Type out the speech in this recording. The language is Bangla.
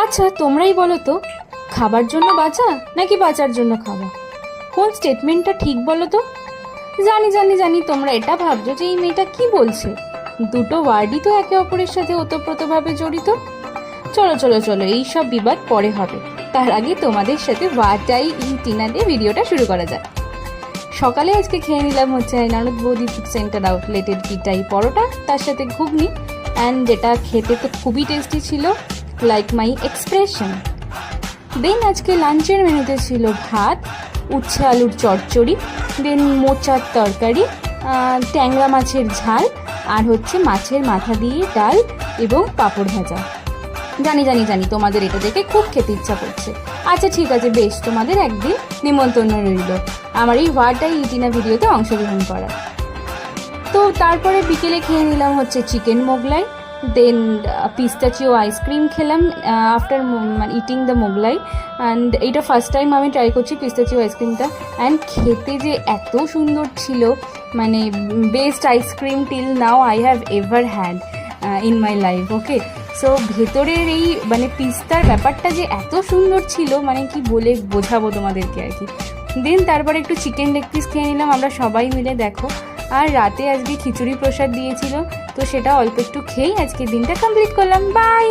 আচ্ছা তোমরাই বলো তো, খাবার জন্য বাঁচা নাকি বাঁচার জন্য খাওয়া? কোন স্টেটমেন্টটা ঠিক বলো তো? জানি জানি জানি তোমরা এটা ভাবছো যে এই মেয়েটা কি বলছে, দুটো ওয়ার্ডই তো একে অপরের সাথে ওতপ্রোতভাবে জড়িত। চলো চলো চলো, এই সব বিবাদ পরে হবে, তার আগে তোমাদের সাথে ওয়াটাই টিনা দিয়ে ভিডিওটা শুরু করা যায়। সকালে আজকে খেয়ে নিলাম হচ্ছে ননদ বৌদি ফুড সেন্টার আউটলেটের পিটাই পরোটা, তার সাথে ঘুগনি, অ্যান্ড যেটা খেতে তো খুবই টেস্টি ছিল, লাইক মাই এক্সপ্রেশন। দেন আজকে লাঞ্চের মেনুতে ছিল ভাত, উচ্ছে আলুর চচ্চড়ি, দেন মোচার তরকারি, ট্যাংরা মাছের ঝাল, আর হচ্ছে মাছের মাথা দিয়ে ডাল এবং পাঁপড় ভাজা। জানি জানি জানি তোমাদের এটা দেখে খুব খেতে ইচ্ছা করছে। আচ্ছা ঠিক আছে, বেশ, তোমাদের একদিন নিমন্ত্রণ রইল আমার এই ওয়াটাই টিনা ভিডিওতে অংশগ্রহণ করার। তো তারপরে বিকেলে খেয়ে নিলাম হচ্ছে চিকেন মোগলাই, দেন পিস্তাচিও আইসক্রিম খেলাম after eating the Mughlai. And এইটা ফার্স্ট টাইম আমি ট্রাই করছি পিস্তাচিও আইসক্রিমটা, অ্যান্ড খেতে যে এত সুন্দর ছিল, মানে best ice cream till now I have ever had in my life. Okay, so ভেতরের এই মানে পিস্তার ব্যাপারটা যে এত সুন্দর ছিল, মানে কি বলে বোঝাবো তোমাদেরকে আর কি। দেন তারপরে একটু চিকেন লেগ পিস খেয়ে নিলাম আমরা সবাই মিলে, দেখো। আর রাতে আজকে খিচুড়ি প্রসাদ দিয়েছিল, তো সেটা অল্প একটু খেয়েই আজকের দিনটা কমপ্লিট করলাম। বাই।